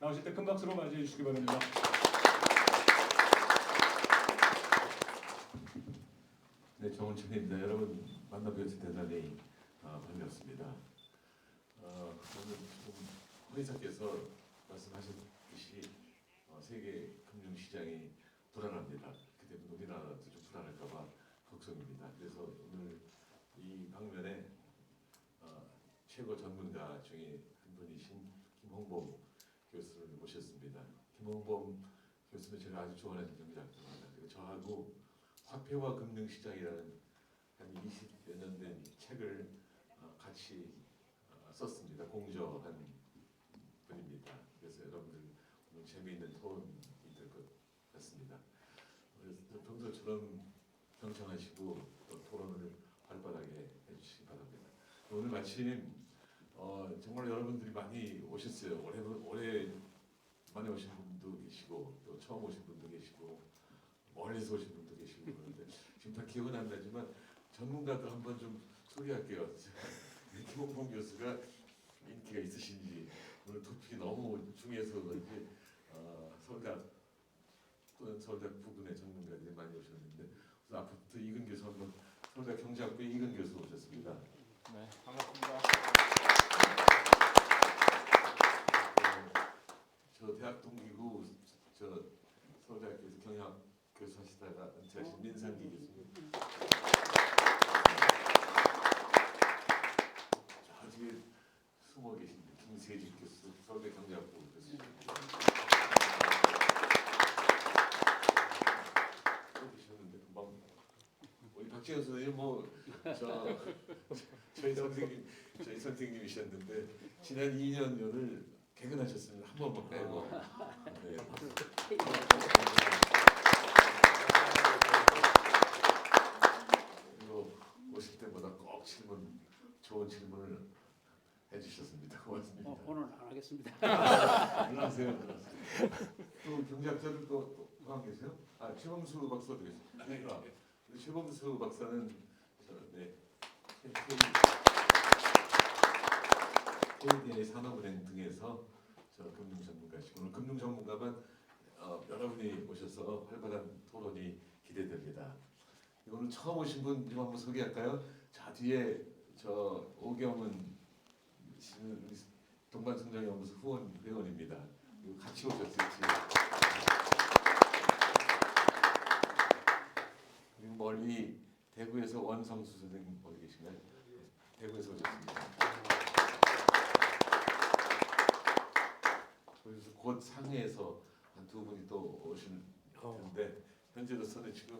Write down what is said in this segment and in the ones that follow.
나오실 때 큰 박수로 맞이해 주시기 바랍니다. 네, 정은천입니다. 여러분 만나뵈어서 대단히 반갑습니다. 오늘 지금 허리사께서 말씀하셨듯이 세계 금융시장이 불안합니다. 그렇기 때문에 우리나라도 좀 불안할까봐 걱정입니다. 그래서 오늘 이 방면에 최고 전문가 중에 한 분이신 김홍범 교수를 모셨습니다. 김홍범 교수는 제가 아주 좋아하는 경제학자입니다. 그리고 저하고 화폐와 금융시장이라는 한 20여 년 된 책을 같이 썼습니다. 공저한 분입니다. 그래서 여러분들 오늘 재미있는 토론이 될 것 같습니다. 그래서 평소처럼 경청하시고 또 토론을 활발하게 해주시기 바랍니다. 오늘 마침 정말 여러분들이 많이 오셨어요. 오랜만에 오신 분도 계시고 또 처음 오신 분도 계시고 멀리서 오신 분도 계시고 그런데 지금 다 기억은 안 나지만 전문가들 한번 좀 소개할게요. 김홍범 교수가 인기가 있으신지 오늘 토픽이 너무 중요해서 그런지 서울대학 또는 서울대학 부근의 전문가들이 많이 오셨는데 그래서 앞부터 이근 교수 한번 서울대학 경제학부의 이근 교수 오셨습니다. 네, 반갑습니다. 저 대학 동기고 저 서울대학교에서 경영학 교수 하시다가 은퇴하신 민상기 교수님. 저 뒤에 숨어 계신 김세직 교수, 서울대 경제학부 교수. 또 계셨는데 금방 우리 박지현 선생님 저희 선생님이셨는데 지난 2년여를 개근하셨습니다. 한 번만 빼고. 네. 그리고 오실 때마다 꼭 좋은 질문을 해주셨습니다. 고맙습니다. 오늘 안 하겠습니다. 안녕하세요. 또 경제학자들 또 포함 계세요? 최범수 박사도 계세요. 네. 최범수 박사는 KDI 산업은행 등에서 금융 전문가시고 오늘 금융 전문가만 여러분이 오셔서 활발한 토론이 기대됩니다. 오늘 처음 오신 분 좀 한번 소개할까요? 자 뒤에 오경은 씨는 우리 동반성장연구소 후원 회원입니다. 그리고 같이 오셨어요. 그리고 멀리 대구에서 원성수 선생님 어디 계신가요? 대구에서 오셨습니다. 그래서 곧 상해에서 한 두 분이 또 오실 텐데 현재로서는 지금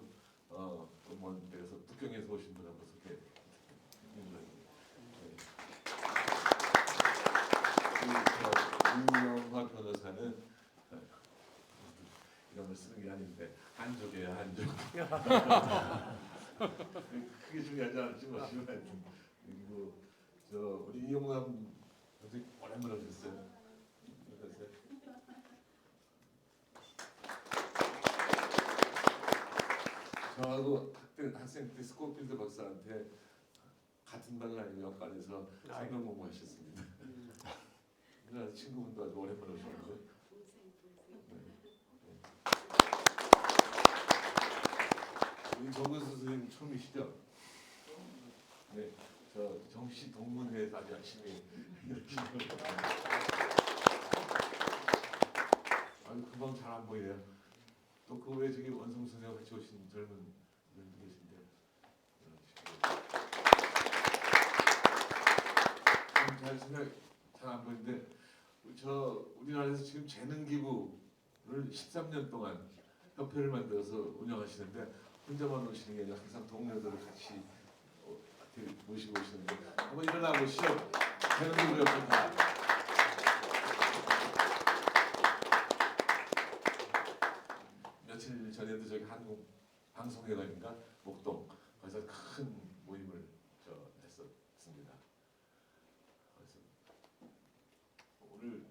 그래서 북경에서 오신 분 한번 소개해드립니다. 윤영화 변호사는 이런 걸 쓰는 게 아닌데 한족이에요, 한족. 크게 중요하지 않지만 그리고 우리 이용남 선생님 오랜만에 오셨어요. 저하고 학생 때 스코필드 박사한테 같은 반 아니고 옆반에서 상경 공부하셨습니다. 우리나라 친구분도 아주 오랜만에 오셨는데. 우리 정근수 선생님 처음이시죠? 네, 저 정시 동문회에서 아주 열심히 아주 금방 잘 안 보이네요. 또 그 외에 저기 원성 선생님 같이 오신 젊은 분들 계신데 잘 생각 잘 안 보이는데 우리나라에서 지금 재능 기부를 13년 동안 협회를 만들어서 운영하시는데 혼자만 오시는 게 아니라 항상 동료들을 같이 모시고 오시는데 한번 일어나 보시죠. 재능 기부 협회 며칠 전에도 저기 한국 방송회관인가 목동 거기서 큰 모임을 했었습니다. 그래서 오늘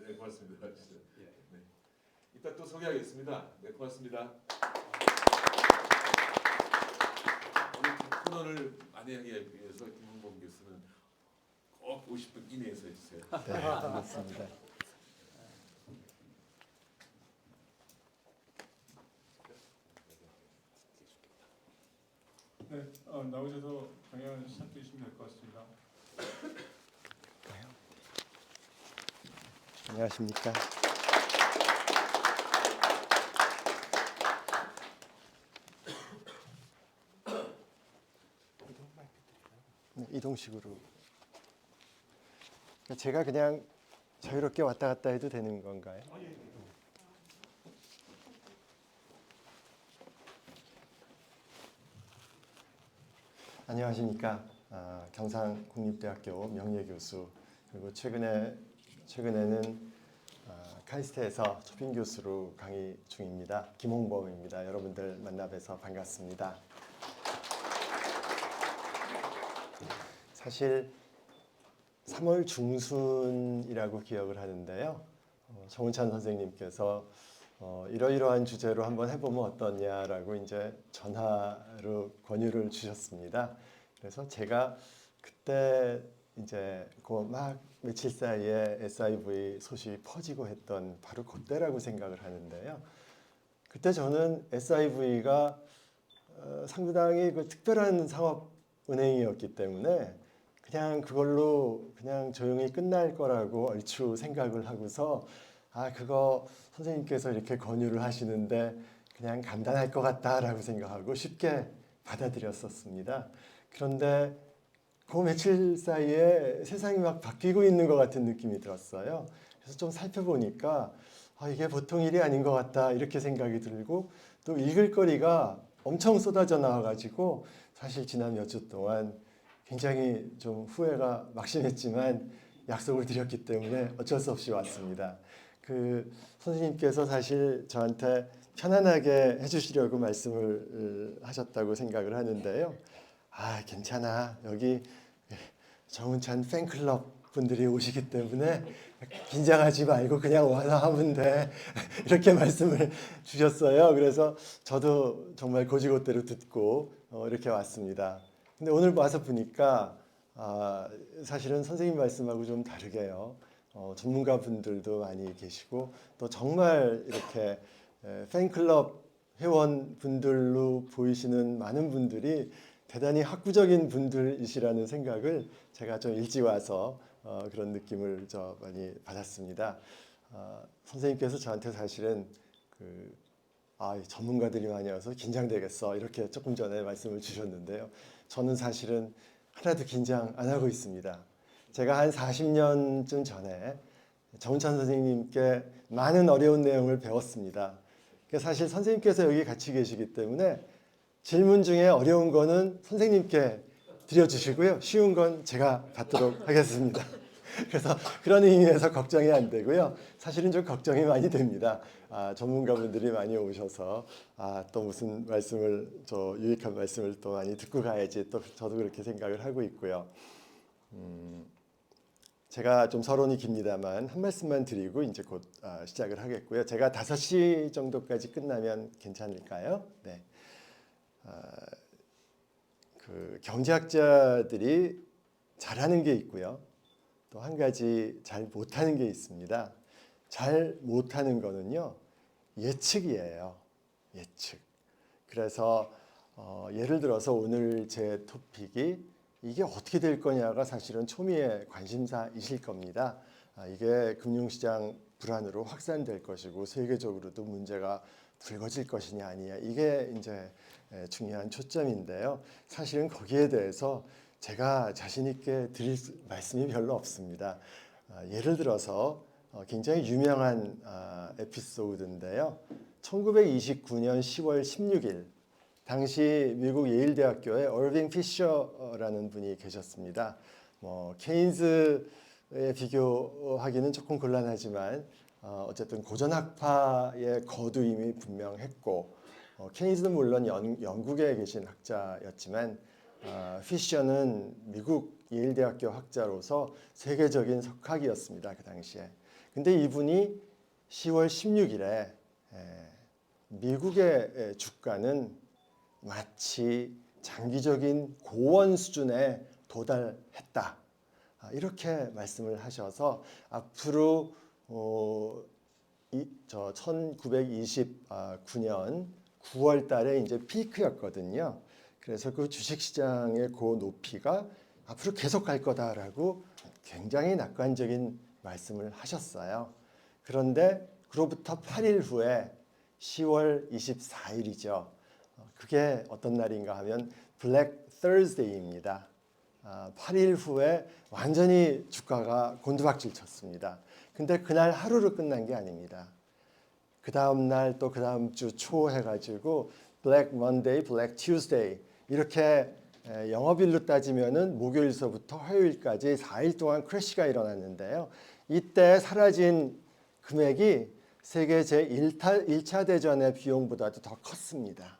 네, 고맙습니다. 네. 이따 또 소개하겠습니다. 네, 고맙습니다. 오늘 토론을 많이 하기 위해서 김홍범 교수는 꼭 50분 이내에서 해주세요. 네, 알겠습니다. 네, 나오셔서 강연 시작해 주시면 될 것 같습니다. 안녕하십니까. 네, 이동식으로. 제가 그냥 자유롭게 왔다 갔다 해도 되는 건가요? 안녕하십니까. 경상국립대학교 명예교수, 그리고 최근에는 카이스트에서 초빙 교수로 강의 중입니다. 김홍범입니다. 여러분들 만나 뵈서 반갑습니다. 사실 3월 중순이라고 기억을 하는데요. 정운찬 선생님께서 이러이러한 주제로 한번 해보면 어떠냐라고 이제 전화로 권유를 주셨습니다. 그래서 제가 그때 이제 그 막 며칠 사이에 SIV 소식이 퍼지고 했던 바로 그때라고 생각을 하는데요. 그때 저는 SIV가 상당히 그 특별한 상업은행이었기 때문에 그냥 그걸로 그냥 조용히 끝날 거라고 얼추 생각을 하고서 그거 선생님께서 이렇게 권유를 하시는데 그냥 감당할 것 같다라고 생각하고 쉽게 받아들였었습니다. 그런데 그 며칠 사이에 세상이 막 바뀌고 있는 것 같은 느낌이 들었어요. 그래서 좀 살펴보니까 이게 보통 일이 아닌 것 같다 이렇게 생각이 들고, 또 읽을 거리가 엄청 쏟아져 나와가지고 사실 지난 몇 주 동안 굉장히 좀 후회가 막심했지만 약속을 드렸기 때문에 어쩔 수 없이 왔습니다. 그 선생님께서 사실 저한테 편안하게 해주시려고 말씀을 하셨다고 생각을 하는데요. 괜찮아. 여기 정운찬 팬클럽 분들이 오시기 때문에 긴장하지 말고 그냥 와서 하면 돼. 이렇게 말씀을 주셨어요. 그래서 저도 정말 고지고대로 듣고 이렇게 왔습니다. 근데 오늘 와서 보니까 사실은 선생님 말씀하고 좀 다르게요. 전문가 분들도 많이 계시고 또 정말 이렇게 팬클럽 회원 분들로 보이시는 많은 분들이 대단히 학구적인 분들이시라는 생각을 제가 좀 일찍 와서 그런 느낌을 많이 받았습니다. 선생님께서 저한테 사실은 전문가들이 많이 와서 긴장되겠어 이렇게 조금 전에 말씀을 주셨는데요. 저는 사실은 하나도 긴장 안 하고 있습니다. 제가 한 40년쯤 전에 정운찬 선생님께 많은 어려운 내용을 배웠습니다. 사실 선생님께서 여기 같이 계시기 때문에 질문 중에 어려운 거는 선생님께 드려주시고요. 쉬운 건 제가 받도록 하겠습니다. 그래서 그런 의미에서 걱정이 안 되고요. 사실은 좀 걱정이 많이 됩니다. 전문가분들이 많이 오셔서 또 무슨 말씀을 유익한 말씀을 또 많이 듣고 가야지 또 저도 그렇게 생각을 하고 있고요. 제가 좀 서론이 깁니다만 한 말씀만 드리고 이제 곧 시작을 하겠고요. 제가 5시 정도까지 끝나면 괜찮을까요? 네. 그 경제학자들이 잘하는 게 있고요. 또 한 가지 잘 못하는 게 있습니다. 잘 못하는 거는요, 예측이에요. 예측. 그래서 예를 들어서 오늘 제 토픽이 이게 어떻게 될 거냐가 사실은 초미의 관심사이실 겁니다. 이게 금융시장 불안으로 확산될 것이고 세계적으로도 문제가 불거질 것이냐 아니냐, 이게 이제 중요한 초점인데요. 사실은 거기에 대해서 제가 자신 있게 드릴 말씀이 별로 없습니다. 예를 들어서 굉장히 유명한 에피소드인데요. 1929년 10월 16일 당시 미국 예일대학교에 얼빙 피셔라는 분이 계셨습니다. 케인즈에 비교하기는 조금 곤란하지만 어쨌든 고전학파의 거두임이 분명했고, 케인즈는 물론 영국에 계신 학자였지만 피셔는 미국 예일대학교 학자로서 세계적인 석학이었습니다. 그 당시에. 근데 이분이 10월 16일에 미국의 주가는 마치 장기적인 고원 수준에 도달했다. 이렇게 말씀을 하셔서 앞으로 1929년 9월 달에 이제 피크였거든요. 그래서 그 주식시장의 그 높이가 앞으로 계속 갈 거다라고 굉장히 낙관적인 말씀을 하셨어요. 그런데 그로부터 8일 후에 10월 24일이죠. 그게 어떤 날인가 하면 블랙 Thursday입니다. 8일 후에 완전히 주가가 곤두박질 쳤습니다. 근데 그날 하루로 끝난 게 아닙니다. 그 다음 날 또 그 다음 주 초 해가지고 블랙 먼데이, 블랙 튜스데이 이렇게 영업일로 따지면은 목요일서부터 화요일까지 4일 동안 크래시가 일어났는데요. 이때 사라진 금액이 세계 제1차 대전의 비용보다도 더 컸습니다.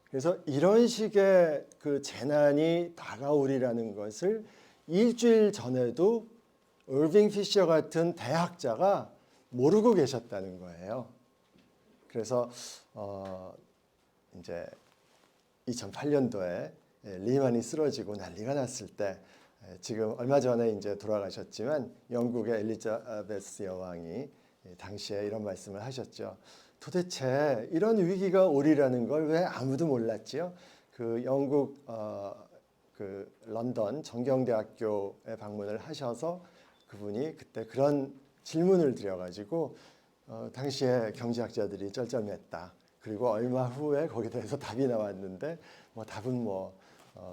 그래서 이런 식의 그 재난이 다가오리라는 것을 일주일 전에도 얼빙 피셔 같은 대학자가 모르고 계셨다는 거예요. 그래서 이제 2008년도에 리만이 쓰러지고 난리가 났을 때 지금 얼마 전에 이제 돌아가셨지만 영국의 엘리자베스 여왕이 당시에 이런 말씀을 하셨죠. 도대체 이런 위기가 오리라는 걸 왜 아무도 몰랐지요? 그 영국 그 런던 정경대학교에 방문을 하셔서 그분이 그때 그런 질문을 드려가지고 당시에 경제학자들이 쩔쩔맸다. 그리고 얼마 후에 거기에 대해서 답이 나왔는데 뭐 답은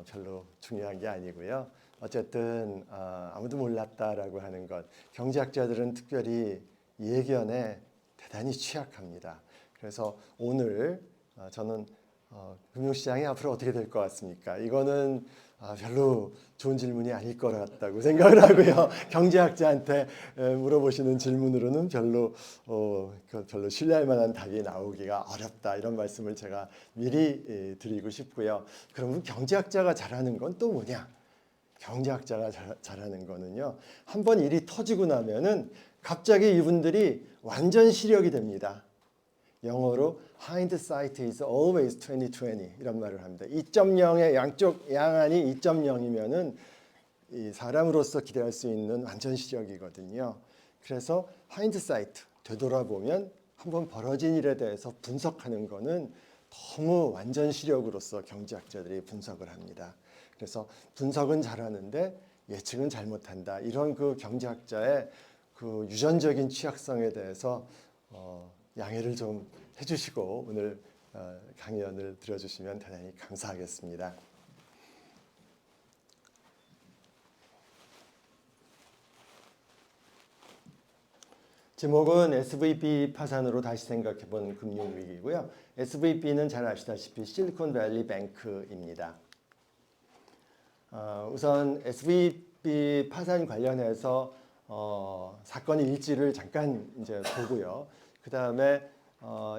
별로 중요한 게 아니고요. 어쨌든 아무도 몰랐다라고 하는 것. 경제학자들은 특별히 예견에 대단히 취약합니다. 그래서 오늘 저는 금융시장이 앞으로 어떻게 될 것 같습니까? 이거는 별로 좋은 질문이 아닐 것 같다고 생각을 하고요. 경제학자한테 물어보시는 질문으로는 별로 신뢰할 만한 답이 나오기가 어렵다. 이런 말씀을 제가 미리 드리고 싶고요. 그러면 경제학자가 잘하는 건 또 뭐냐? 경제학자가 잘하는 거는요. 한번 일이 터지고 나면은 갑자기 이분들이 완전 시력이 됩니다. 영어로 hindsight is always 20/20 이런 말을 합니다. 2.0의 양쪽 양안이 2.0이면은 이 사람으로서 기대할 수 있는 완전 시력이거든요. 그래서 hindsight 되돌아보면 한번 벌어진 일에 대해서 분석하는 거는 너무 완전 시력으로서 경제학자들이 분석을 합니다. 그래서 분석은 잘하는데 예측은 잘못한다. 이런 그 경제학자의 그 유전적인 취약성에 대해서 양해를 좀 해주시고 오늘 강연을 들어주시면 대단히 감사하겠습니다. 제목은 SVB 파산으로 다시 생각해본 금융위기고요. SVB는 잘 아시다시피 실리콘밸리 뱅크입니다. 우선 SVB 파산 관련해서 사건의 일지를 잠깐 이제 보고요. 그 다음에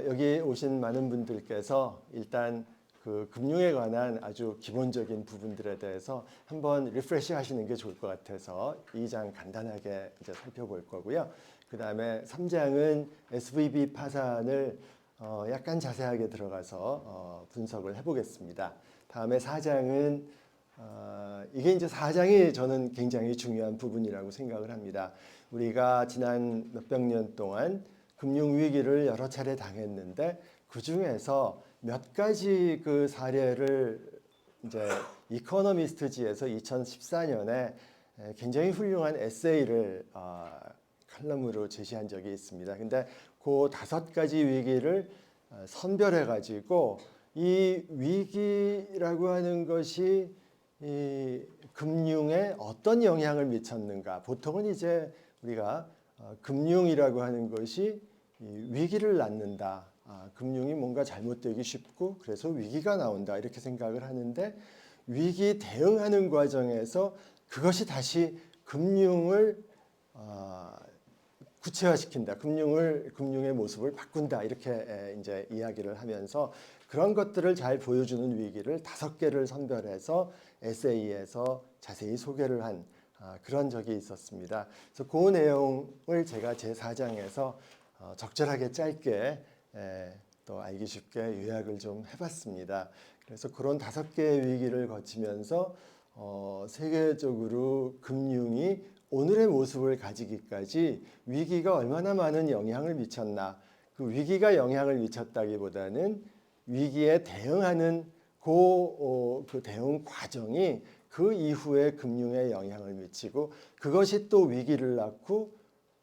여기 오신 많은 분들께서 일단 그 금융에 관한 아주 기본적인 부분들에 대해서 한번 리프레시 하시는 게 좋을 것 같아서 2장 간단하게 이제 살펴볼 거고요. 그 다음에 3장은 SVB 파산을 약간 자세하게 들어가서 분석을 해보겠습니다. 다음에 4장은 이게 이제 4장이 저는 굉장히 중요한 부분이라고 생각을 합니다. 우리가 지난 몇백 년 동안 금융위기를 여러 차례 당했는데 그 중에서 몇 가지 그 사례를 이제 이코노미스트지에서 2014년에 굉장히 훌륭한 에세이를 칼럼으로 제시한 적이 있습니다. 근데 그 5가지 위기를 선별해 가지고 이 위기라고 하는 것이 이 금융에 어떤 영향을 미쳤는가. 보통은 이제 우리가 금융이라고 하는 것이 위기를 낳는다. 금융이 뭔가 잘못되기 쉽고 그래서 위기가 나온다. 이렇게 생각을 하는데 위기 대응하는 과정에서 그것이 다시 금융을 구체화시킨다. 금융의 모습을 바꾼다. 이렇게 이제 이야기를 하면서 그런 것들을 잘 보여주는 위기를 5개를 선별해서 에세이에서 자세히 소개를 한 그런 적이 있었습니다. 그래서 그 내용을 제가 제 4장에서 적절하게 짧게 또 알기 쉽게 요약을 좀 해봤습니다. 그래서 그런 5개의 위기를 거치면서 세계적으로 금융이 오늘의 모습을 가지기까지 위기가 얼마나 많은 영향을 미쳤나. 그 위기가 영향을 미쳤다기보다는 위기에 대응하는 그 대응 과정이 그 이후에 금융에 영향을 미치고 그것이 또 위기를 낳고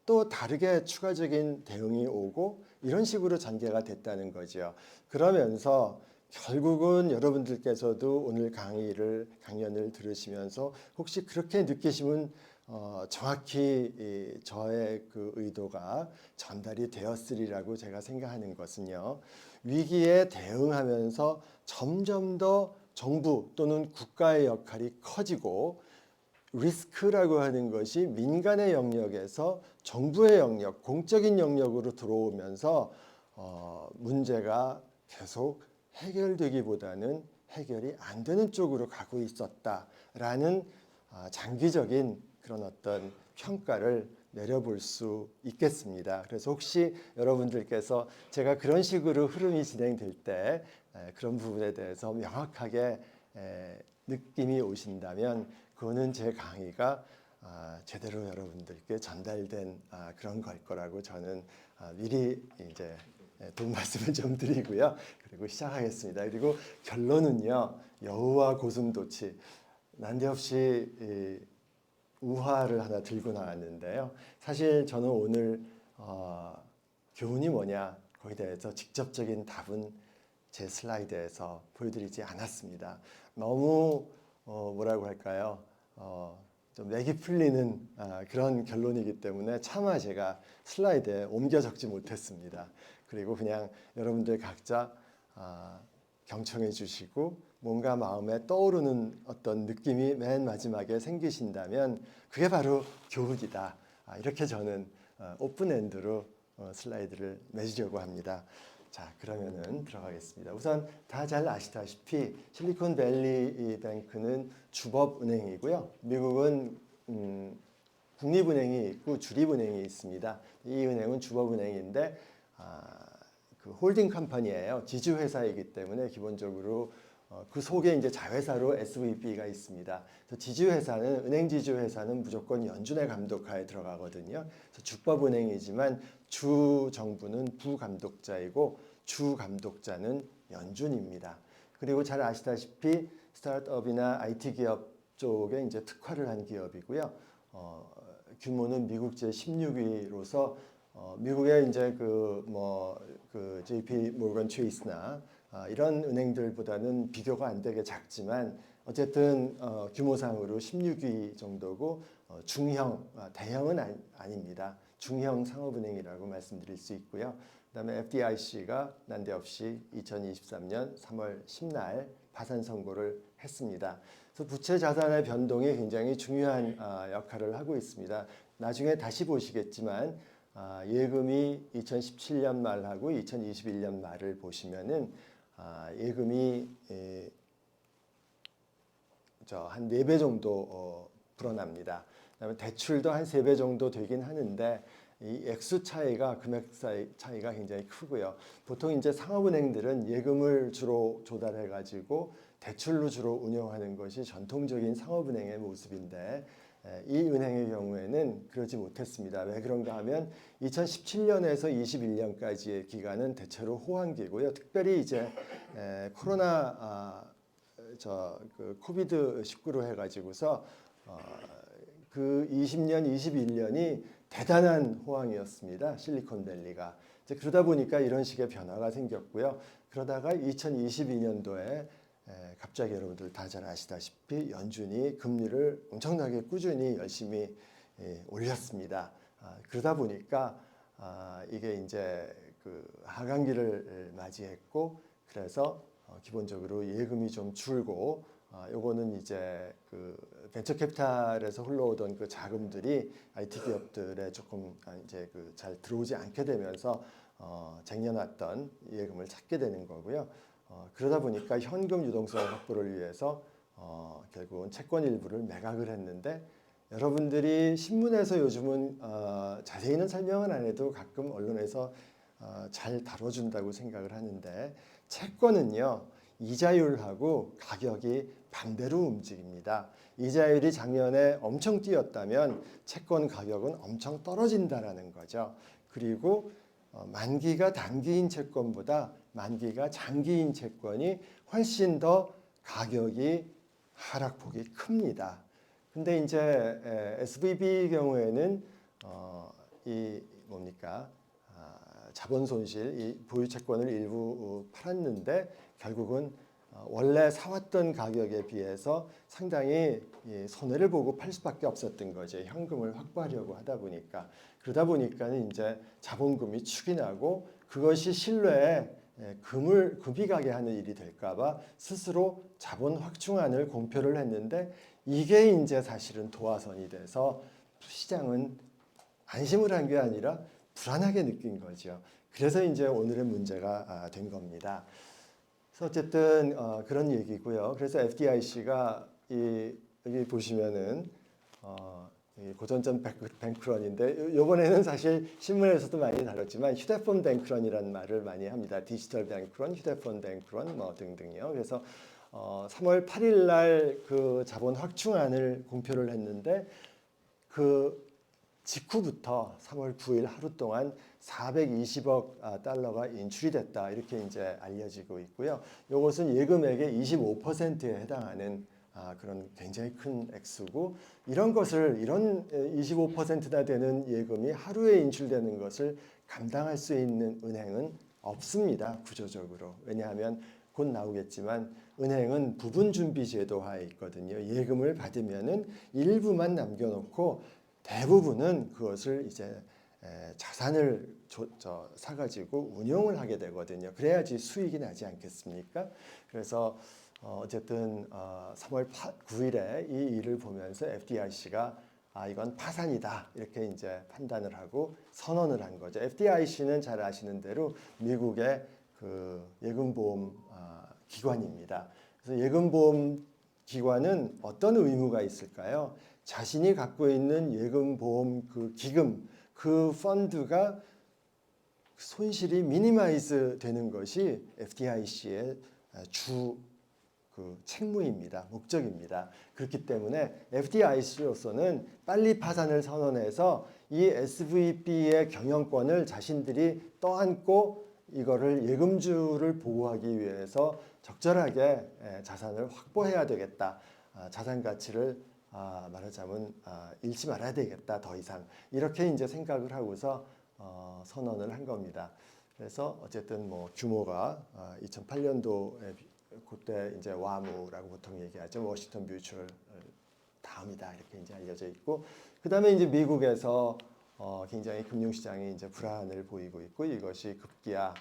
또 다르게 추가적인 대응이 오고 이런 식으로 전개가 됐다는 거죠. 그러면서 결국은 여러분들께서도 오늘 강연을 들으시면서 혹시 그렇게 느끼시면 정확히 저의 그 의도가 전달이 되었으리라고 제가 생각하는 것은요. 위기에 대응하면서 점점 더 정부 또는 국가의 역할이 커지고 리스크라고 하는 것이 민간의 영역에서 정부의 영역, 공적인 영역으로 들어오면서 문제가 계속 해결되기보다는 해결이 안 되는 쪽으로 가고 있었다라는 장기적인 그런 어떤 평가를 내려볼 수 있겠습니다. 그래서 혹시 여러분들께서 제가 그런 식으로 흐름이 진행될 때 그런 부분에 대해서 명확하게 느낌이 오신다면 그거는 제 강의가 제대로 여러분들께 전달된 그런 걸 거라고 저는 미리 이제 돈 말씀을 좀 드리고요. 그리고 시작하겠습니다. 그리고 결론은요. 여우와 고슴도치 난데없이 우화를 하나 들고 나왔는데요. 사실 저는 오늘 교훈이 뭐냐 거기에 대해서 직접적인 답은 제 슬라이드에서 보여드리지 않았습니다. 너무 뭐라고 할까요? 좀 맥이 풀리는 그런 결론이기 때문에 차마 제가 슬라이드에 옮겨 적지 못했습니다. 그리고 그냥 여러분들 각자 경청해 주시고 뭔가 마음에 떠오르는 어떤 느낌이 맨 마지막에 생기신다면 그게 바로 교훈이다. 이렇게 저는 오픈엔드로 슬라이드를 맺으려고 합니다. 자, 그러면은 들어가겠습니다. 우선 다 잘 아시다시피 실리콘밸리 뱅크는 주법은행이고요. 미국은 국립은행이 있고 주립은행이 있습니다. 이 은행은 주법은행인데 그 홀딩 컴퍼니예요. 지주회사이기 때문에 기본적으로 그 속에 이제 자회사로 SVB가 있습니다. 그래서 지주회사는 은행 지주회사는 무조건 연준의 감독하에 들어가거든요. 그래서 주법은행이지만 주 정부는 부감독자이고 주 감독자는 연준입니다. 그리고 잘 아시다시피 스타트업이나 IT 기업 쪽에 이제 특화를 한 기업이고요. 규모는 미국 제 16위로서 미국의 이제 그 JP 모건 체이스나 이런 은행들보다는 비교가 안 되게 작지만 어쨌든 규모상으로 16위 정도고 중형, 대형은 아닙니다. 중형 상업은행이라고 말씀드릴 수 있고요. 그다음에 FDIC가 난데없이 2023년 3월 10날 파산 선고를 했습니다. 그래서 부채 자산의 변동이 굉장히 중요한 역할을 하고 있습니다. 나중에 다시 보시겠지만 예금이 2017년 말하고 2021년 말을 보시면은 예금이 한 4배 정도 불어납니다. 그다음에 대출도 한 3배 정도 되긴 하는데 이 액수 차이가 금액 차이가 굉장히 크고요. 보통 이제 상업은행들은 예금을 주로 조달해 가지고 대출로 주로 운영하는 것이 전통적인 상업은행의 모습인데 이 은행의 경우에는 그러지 못했습니다. 왜 그런가 하면 2017년에서 21년까지의 기간은 대체로 호황기고요. 특별히 이제 코로나 그 코비드 19로 해가지고서 그 20년, 21년이 대단한 호황이었습니다. 실리콘밸리가. 그러다 보니까 이런 식의 변화가 생겼고요. 그러다가 2022년도에 갑자기 여러분들 다 잘 아시다시피 연준이 금리를 엄청나게 꾸준히 열심히 올렸습니다. 그러다 보니까 이게 이제 그 하강기를 맞이했고 그래서 기본적으로 예금이 좀 줄고 요거는 이제 그 벤처 캐피탈에서 흘러오던 그 자금들이 IT 기업들에 조금 이제 그 잘 들어오지 않게 되면서 쟁여놨던 예금을 찾게 되는 거고요. 그러다 보니까 현금 유동성 확보를 위해서 결국은 채권 일부를 매각을 했는데 여러분들이 신문에서 요즘은 자세히는 설명은 안 해도 가끔 언론에서 잘 다뤄준다고 생각을 하는데 채권은요 이자율하고 가격이 반대로 움직입니다. 이자율이 작년에 엄청 뛰었다면 채권 가격은 엄청 떨어진다라는 거죠. 그리고 만기가 단기인 채권보다 만기가 장기인 채권이 훨씬 더 가격이 하락폭이 큽니다. 근데 이제 SVB 경우에는 이 뭡니까? 자본 손실, 이 보유 채권을 일부 팔았는데 결국은 원래 사왔던 가격에 비해서 상당히 손해를 보고 팔 수밖에 없었던 거죠. 현금을 확보하려고 하다 보니까. 그러다 보니까는 이제 자본금이 축이 나고 그것이 신뢰에 금이 가게 하는 일이 될까봐 스스로 자본 확충안을 공표를 했는데 이게 이제 사실은 도화선이 돼서 시장은 안심을 한 게 아니라 불안하게 느낀 거죠. 그래서 이제 오늘의 문제가 된 겁니다. 그래서 어쨌든 그런 얘기고요. 그래서 FDIC가 여기 보시면은 이 고전적 뱅크런인데 이번에는 사실 신문에서도 많이 다뤘지만 휴대폰 뱅크런이라는 말을 많이 합니다. 디지털 뱅크런, 휴대폰 뱅크런 뭐 등등요. 그래서 3월 8일 날 그 자본 확충안을 공표를 했는데 그 직후부터 3월 9일 하루 동안 420억 달러가 인출이 됐다 이렇게 이제 알려지고 있고요. 이것은 예금액의 25%에 해당하는 그런 굉장히 큰 액수고 이런 25%나 되는 예금이 하루에 인출되는 것을 감당할 수 있는 은행은 없습니다. 구조적으로. 왜냐하면 곧 나오겠지만 은행은 부분 준비 제도하에 있거든요. 예금을 받으면은 일부만 남겨놓고 대부분은 그것을 이제 자산을 사가지고 운용을 하게 되거든요. 그래야지 수익이 나지 않겠습니까? 그래서 어쨌든 3월 9일에 이 일을 보면서 FDIC가 이건 파산이다 이렇게 이제 판단을 하고 선언을 한 거죠. FDIC는 잘 아시는 대로 미국의 그 예금보험 기관입니다. 그래서 예금보험 기관은 어떤 의무가 있을까요? 자신이 갖고 있는 예금보험 그 기금, 그 펀드가 손실이 미니마이즈 되는 것이 FDIC의 주 그 책무입니다. 목적입니다. 그렇기 때문에 FDIC로서는 빨리 파산을 선언해서 이 SVB의 경영권을 자신들이 떠안고 이거를 예금주를 보호하기 위해서 적절하게 자산을 확보해야 되겠다. 자산 가치를 말하자면 잃지 말아야 되겠다. 더 이상 이렇게 이제 생각을 하고서 선언을 한 겁니다. 그래서 어쨌든 뭐 규모가 2008년도에 그때 이제 와무라고 보통 얘기하죠. 워싱턴 뮤추얼 다음이다 이렇게 이제 알려져 있고 그 다음에 이제 미국에서 굉장히 금융시장이 이제 불안을 보이고 있고 이것이 급기야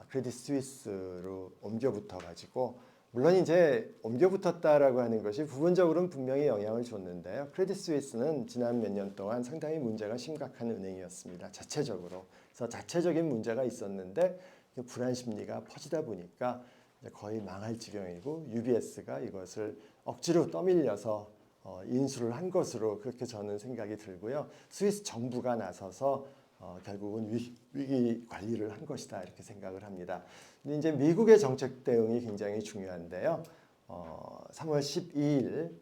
크레딧 스위스로 옮겨 붙어 가지고 물론 이제 옮겨 붙었다라고 하는 것이 부분적으로는 분명히 영향을 줬는데요. 크레딧 스위스는 지난 몇 년 동안 상당히 문제가 심각한 은행이었습니다. 자체적으로. 그래서 자체적인 문제가 있었는데 불안 심리가 퍼지다 보니까 거의 망할 지경이고 UBS가 이것을 억지로 떠밀려서 인수를 한 것으로 그렇게 저는 생각이 들고요. 스위스 정부가 나서서 결국은 위기 관리를 한 것이다 이렇게 생각을 합니다. 근데 이제 미국의 정책 대응이 굉장히 중요한데요. 3월 12일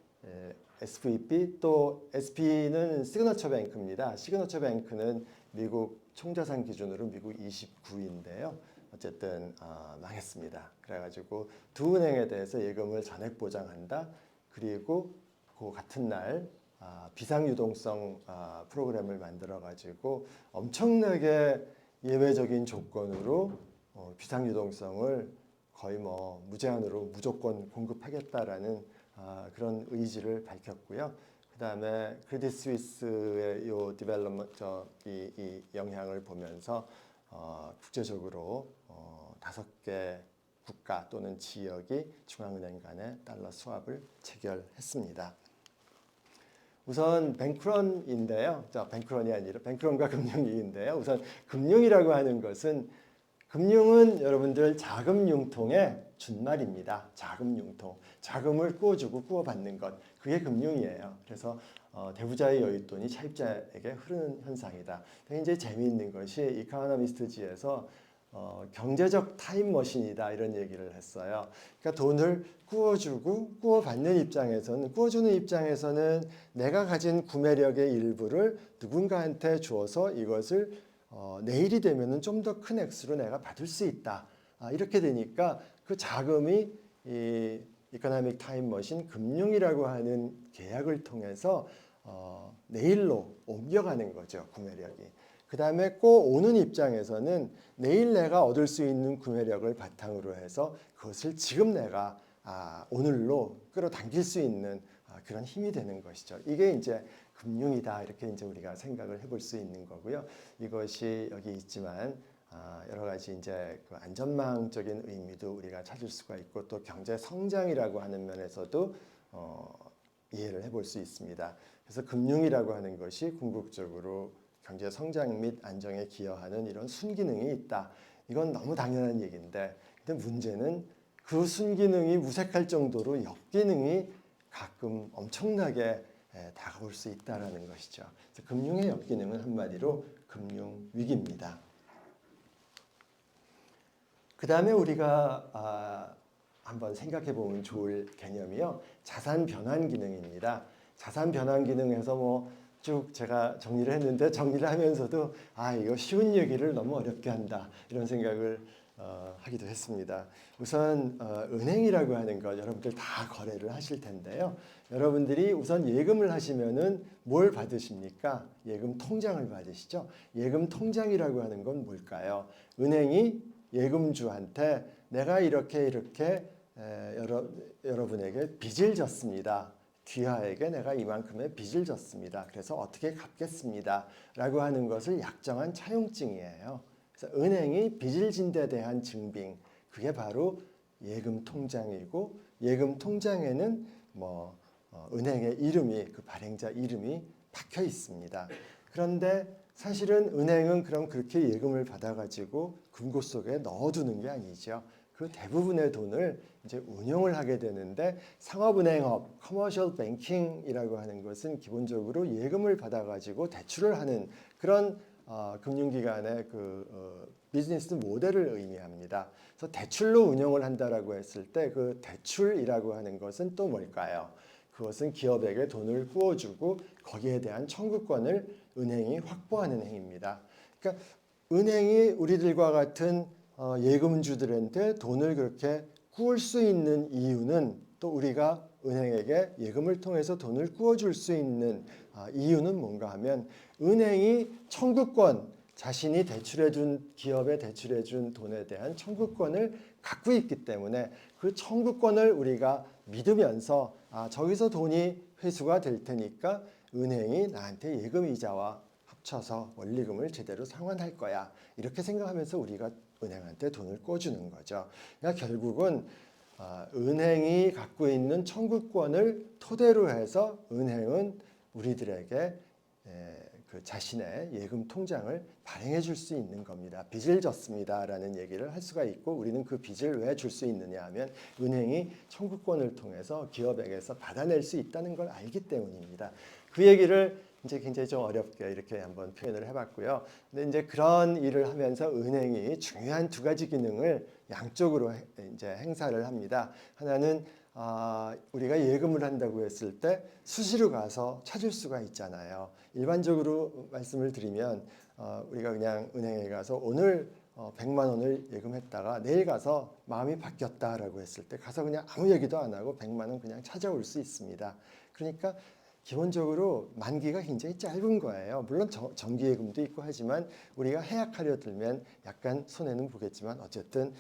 SVB 또 SP는 시그너처 뱅크입니다. 시그너처 뱅크는 미국 총자산 기준으로 미국 29위인데요. 어쨌든 망했습니다. 그래가지고 두 은행에 대해서 예금을 전액 보장한다. 그리고 그 같은 날 비상유동성 프로그램을 만들어가지고 엄청나게 예외적인 조건으로 비상유동성을 거의 뭐 무제한으로 무조건 공급하겠다라는 그런 의지를 밝혔고요. 그 다음에 크레딧 스위스의 요 디벨롭먼트 이 영향을 보면서 국제적으로 5개 국가 또는 지역이 중앙은행 간의 달러 스왑을 체결했습니다. 우선 뱅크런인데요. 뱅크런이 아니라 뱅크런과 금융위인데요. 우선 금융이라고 하는 것은 금융은 여러분들 자금 융통의 준말입니다. 자금 융통. 자금을 꾸어주고 꾸어받는 것. 그게 금융이에요. 그래서 대부자의 여윳돈이 차입자에게 흐르는 현상이다. 굉장히 재미있는 것이 이코노미스트지에서 경제적 타임머신이다 이런 얘기를 했어요. 그러니까 돈을 구워주고 구워주는 입장에서는 내가 가진 구매력의 일부를 누군가한테 주어서 이것을 내일이 되면은 좀 더 큰 액수로 내가 받을 수 있다. 이렇게 되니까 그 자금이 이 이코노믹 타임머신 금융이라고 하는 계약을 통해서 내일로 옮겨가는 거죠. 구매력이. 그 다음에 꼭 오는 입장에서는 내일 내가 얻을 수 있는 구매력을 바탕으로 해서 그것을 지금 내가 오늘로 끌어당길 수 있는 그런 힘이 되는 것이죠. 이게 이제 금융이다 이렇게 이제 우리가 생각을 해볼 수 있는 거고요. 이것이 여기 있지만 여러 가지 이제 그 안전망적인 의미도 우리가 찾을 수가 있고 또 경제 성장이라고 하는 면에서도 이해를 해볼 수 있습니다. 그래서 금융이라고 하는 것이 궁극적으로 경제 성장 및 안정에 기여하는 이런 순기능이 있다. 이건 너무 당연한 얘기인데, 근데 문제는 그 순기능이 무색할 정도로 역기능이 가끔 엄청나게 다가올 수 있다라는 것이죠. 그래서 금융의 역기능은 한마디로 금융 위기입니다. 그 다음에 우리가 한번 생각해 보면 좋을 개념이요. 자산 변환 기능입니다. 자산 변환 기능에서 쭉 제가 정리를 했는데 정리를 하면서도 이거 쉬운 얘기를 너무 어렵게 한다 이런 생각을 하기도 했습니다. 우선 은행이라고 하는 것 여러분들 다 거래를 하실 텐데요. 여러분들이 우선 예금을 하시면은 뭘 받으십니까? 예금 통장을 받으시죠. 예금 통장이라고 하는 건 뭘까요? 은행이 예금주한테 내가 이렇게 여러분에게 빚을 졌습니다. 귀하에게 내가 이만큼의 빚을 졌습니다. 그래서 어떻게 갚겠습니다. 라고 하는 것을 약정한 차용증이에요. 그래서 은행이 빚을 진 데 대한 증빙, 그게 바로 예금 통장이고 예금 통장에는 은행의 이름이 그 발행자 이름이 박혀 있습니다. 그런데 사실은 은행은 그럼 그렇게 예금을 받아가지고 금고 속에 넣어두는 게 아니죠. 그 대부분의 돈을 이제 운용을 하게 되는데 상업은행업, 커머셜 뱅킹이라고 하는 것은 기본적으로 예금을 받아가지고 대출을 하는 그런 금융기관의 비즈니스 모델을 의미합니다. 그래서 대출로 운용을 한다라고 했을 때 그 대출이라고 하는 것은 또 뭘까요? 그것은 기업에게 돈을 구워주고 거기에 대한 청구권을 은행이 확보하는 행위입니다. 그러니까 은행이 우리들과 같은 예금주들한테 돈을 그렇게 구울 수 있는 이유는 또 우리가 은행에게 예금을 통해서 돈을 구워줄 수 있는 이유는 뭔가 하면 은행이 청구권, 자신이 대출해준 기업에 대출해준 돈에 대한 청구권을 갖고 있기 때문에 그 청구권을 우리가 믿으면서 저기서 돈이 회수가 될 테니까 은행이 나한테 예금 이자와 합쳐서 원리금을 제대로 상환할 거야. 이렇게 생각하면서 우리가 은행한테 돈을 꿔주는 거죠. 그러니까 결국은 은행이 갖고 있는 청구권을 토대로 해서 은행은 우리들에게 그 자신의 예금 통장을 발행해 줄 수 있는 겁니다. 빚을 졌습니다라는 얘기를 할 수가 있고 우리는 그 빚을 왜 줄 수 있느냐 하면 은행이 청구권을 통해서 기업에게서 받아낼 수 있다는 걸 알기 때문입니다. 그 얘기를 이제 굉장히 좀 어렵게 이렇게 한번 표현을 해봤고요. 근데 이제 그런 일을 하면서 은행이 중요한 두 가지 기능을 양쪽으로 이제 행사를 합니다. 하나는 우리가 예금을 한다고 했을 때 수시로 가서 찾을 수가 있잖아요. 일반적으로 말씀을 드리면 우리가 그냥 은행에 가서 오늘 100만 원을 예금했다가 내일 가서 마음이 바뀌었다라고 했을 때 가서 그냥 아무 얘기도 안 하고 100만 원 그냥 찾아올 수 있습니다. 그러니까 기본적으로 만기가 굉장히 짧은 거예요. 물론 정기예금도 있고 하지만 우리가 해약하려 들면 약간 손해는 보겠지만 어쨌든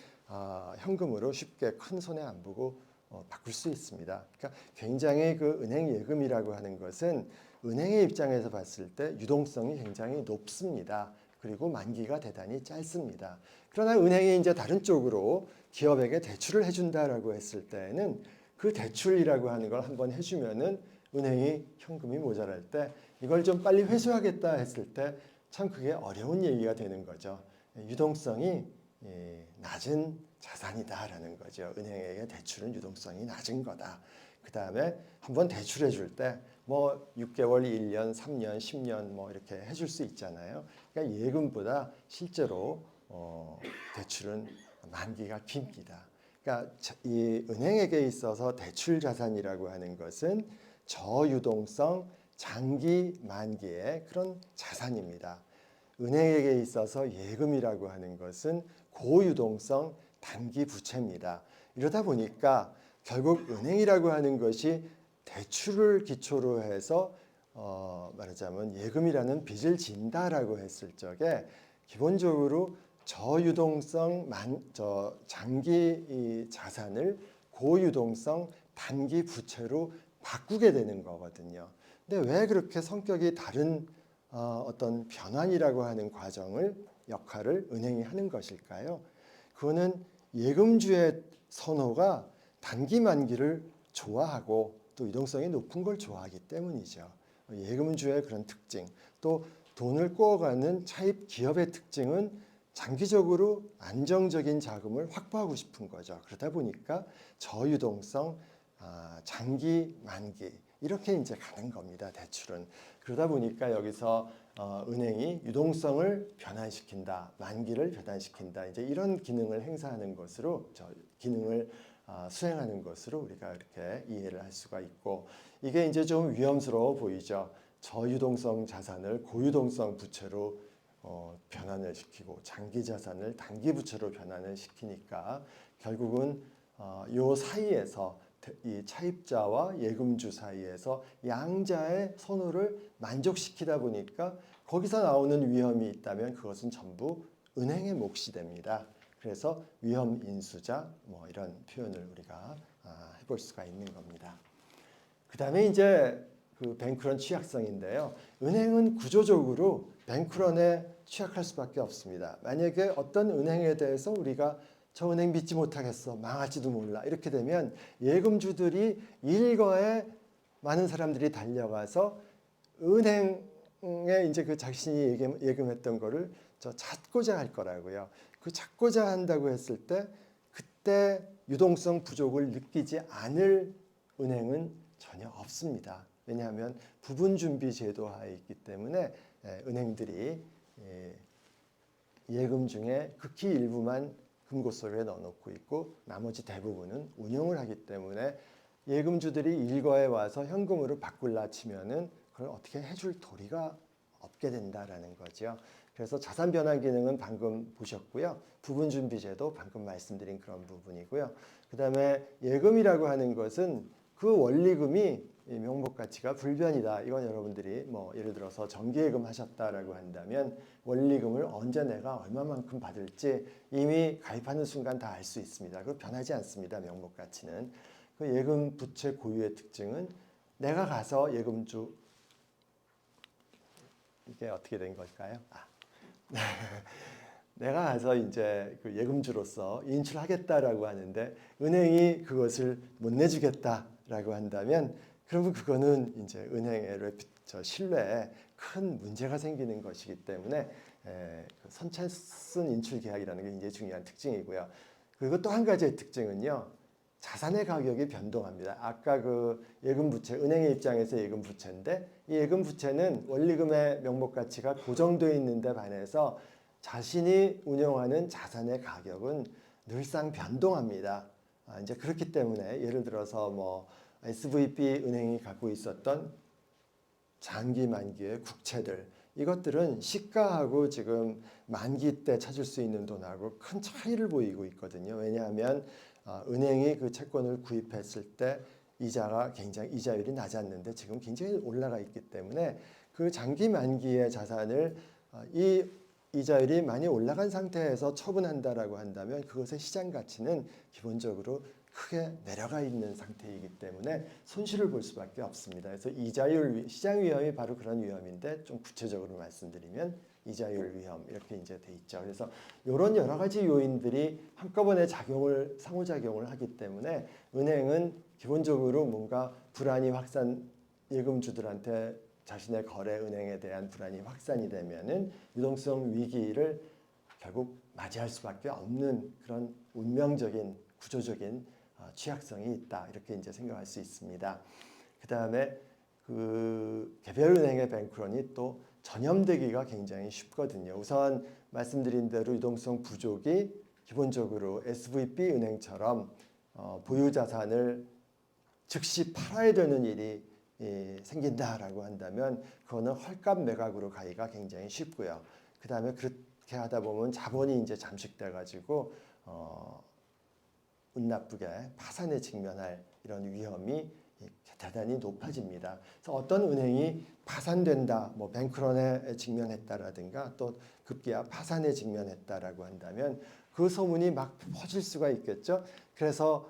현금으로 쉽게 큰 손해 안 보고 바꿀 수 있습니다. 그러니까 굉장히 그 은행 예금이라고 하는 것은 은행의 입장에서 봤을 때 유동성이 굉장히 높습니다. 그리고 만기가 대단히 짧습니다. 그러나 은행이 이제 다른 쪽으로 기업에게 대출을 해준다라고 했을 때는 그 대출이라고 하는 걸 한번 해주면은 은행이 현금이 모자랄 때 이걸 좀 빨리 회수하겠다 했을 때 참 그게 어려운 얘기가 되는 거죠. 유동성이 낮은 자산이다라는 거죠. 은행에게 대출은 유동성이 낮은 거다. 그 다음에 한번 대출해 줄 때 6개월, 1년, 3년, 10년 이렇게 해줄 수 있잖아요. 그러니까 예금보다 실제로 대출은 만기가 깁니다. 그러니까 이 은행에게 있어서 대출 자산이라고 하는 것은 저유동성 장기 만기의 그런 자산입니다. 은행에게 있어서 예금이라고 하는 것은 고유동성 단기 부채입니다. 이러다 보니까 결국 은행이라고 하는 것이 대출을 기초로 해서 말하자면 예금이라는 빚을 진다라고 했을 적에 기본적으로 저유동성 장기 이 자산을 고유동성 단기 부채로 바꾸게 되는 거거든요. 근데 왜 그렇게 성격이 다른 어떤 변환이라고 하는 역할을 은행이 하는 것일까요? 그거는 예금주의 선호가 단기 만기를 좋아하고 또 유동성이 높은 걸 좋아하기 때문이죠. 예금주의 그런 특징, 또 돈을 꾸어가는 차입 기업의 특징은 장기적으로 안정적인 자금을 확보하고 싶은 거죠. 그러다 보니까 저유동성, 장기 만기 이렇게 이제 가는 겁니다. 대출은. 그러다 보니까 여기서 은행이 유동성을 변환시킨다, 만기를 변환시킨다. 이제 이런 기능을 행사하는 것으로 기능을 수행하는 것으로 우리가 이렇게 이해를 할 수가 있고, 이게 이제 좀 위험스러워 보이죠. 저유동성 자산을 고유동성 부채로 변환을 시키고 장기 자산을 단기 부채로 변환을 시키니까 결국은 요 사이에서 이 차입자와 예금주 사이에서 양자의 선호를 만족시키다 보니까 거기서 나오는 위험이 있다면 그것은 전부 은행의 몫이 됩니다. 그래서 위험 인수자 뭐 이런 표현을 우리가 해볼 수가 있는 겁니다. 그 다음에 이제 그 뱅크런 취약성인데요. 은행은 구조적으로 뱅크런에 취약할 수밖에 없습니다. 만약에 어떤 은행에 대해서 우리가 저 은행 믿지 못하겠어, 망할지도 몰라 이렇게 되면 예금주들이 일거에 많은 사람들이 달려가서 은행에 이제 그 자신이 예금했던 거를 찾고자 할 거라고요. 그 찾고자 한다고 했을 때 그때 유동성 부족을 느끼지 않을 은행은 전혀 없습니다. 왜냐하면 부분 준비 제도하에 있기 때문에 은행들이 예금 중에 극히 일부만 금고 속에 넣어놓고 있고 나머지 대부분은 운용을 하기 때문에 예금주들이 일거에 와서 현금으로 바꿀라 치면은 그걸 어떻게 해줄 도리가 없게 된다라는 거죠. 그래서 자산 변환 기능은 방금 보셨고요. 부분 준비제도 방금 말씀드린 그런 부분이고요. 그다음에 예금이라고 하는 것은 그 원리금이 명목 가치가 불변이다. 이건 여러분들이 뭐 예를 들어서 정기예금 하셨다라고 한다면 원리금을 언제 내가 얼마만큼 받을지 이미 가입하는 순간 다 알 수 있습니다. 그 변하지 않습니다. 명목 가치는. 그 예금 부채 고유의 특징은 내가 가서 예금주 이게 어떻게 된 걸까요? 내가 가서 이제 그 예금주로서 인출하겠다라고 하는데 은행이 그것을 못 내주겠다라고 한다면 그러면 그거는 이제 은행의 신뢰에 큰 문제가 생기는 것이기 때문에 선착순 인출 계약이라는 게 굉장히 중요한 특징이고요. 그리고 또 한 가지의 특징은요. 자산의 가격이 변동합니다. 아까 그 예금 부채, 은행의 입장에서 예금 부채인데 이 예금 부채는 원리금의 명목 가치가 고정되어 있는데 반해서 자신이 운영하는 자산의 가격은 늘상 변동합니다. 이제 그렇기 때문에 예를 들어서 뭐 SVB 은행이 갖고 있었던 장기 만기의 국채들 이것들은 시가하고 지금 만기 때 찾을 수 있는 돈하고 큰 차이를 보이고 있거든요. 왜냐하면 은행이 그 채권을 구입했을 때 이자율이 낮았는데 지금 굉장히 올라가 있기 때문에 그 장기 만기의 자산을 이 이자율이 많이 올라간 상태에서 처분한다라고 한다면 그것의 시장 가치는 기본적으로 크게 내려가 있는 상태이기 때문에 손실을 볼 수밖에 없습니다. 그래서 이자율 시장 위험이 바로 그런 위험인데 좀 구체적으로 말씀드리면 이자율 위험 이렇게 이제 돼 있죠. 그래서 이런 여러 가지 요인들이 한꺼번에 상호작용을 하기 때문에 은행은 기본적으로 뭔가 불안이 예금주들한테 자신의 거래 은행에 대한 불안이 확산이 되면은 유동성 위기를 결국 맞이할 수밖에 없는 그런 운명적인 구조적인 취약성이 있다 이렇게 이제 생각할 수 있습니다. 그 다음에 그 개별 은행의 뱅크런이 또 전염되기가 굉장히 쉽거든요. 우선 말씀드린 대로 유동성 부족이 기본적으로 SVB 은행처럼 보유 자산을 즉시 팔아야 되는 일이 생긴다라고 한다면 그거는 헐값 매각으로 가기가 굉장히 쉽고요. 그 다음에 그렇게 하다 보면 자본이 이제 잠식돼 가지고 운 나쁘게 파산에 직면할 이런 위험이 대단히 높아집니다. 그래서 어떤 은행이 파산된다, 뭐 뱅크런에 직면했다라든가 또 급기야 파산에 직면했다라고 한다면 그 소문이 막 퍼질 수가 있겠죠. 그래서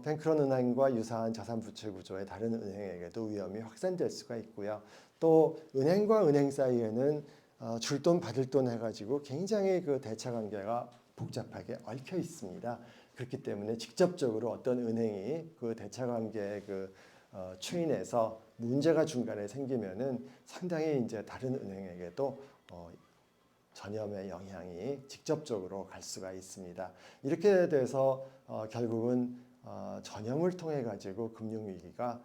뱅크런 은행과 유사한 자산 부채 구조의 다른 은행에게도 위험이 확산될 수가 있고요. 또 은행과 은행 사이에는 줄 돈 받을 돈 해가지고 굉장히 그 대차 관계가 복잡하게 얽혀 있습니다. 그렇기 때문에 직접적으로 어떤 은행이 그 대차 관계의 추인에서 문제가 중간에 생기면은 상당히 이제 다른 은행에게도 전염의 영향이 직접적으로 갈 수가 있습니다. 이렇게 돼서 결국은 전염을 통해 가지고 금융위기가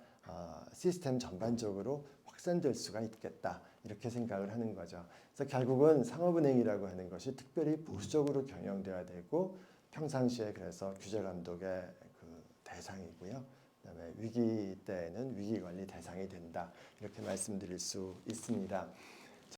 시스템 전반적으로 확산될 수가 있겠다 이렇게 생각을 하는 거죠. 그래서 결국은 상업은행이라고 하는 것이 특별히 보수적으로 경영돼야 되고 평상시에 그래서 규제 감독의 대상이고요. 그다음에 위기 때에는 위기 관리 대상이 된다 이렇게 말씀드릴 수 있습니다.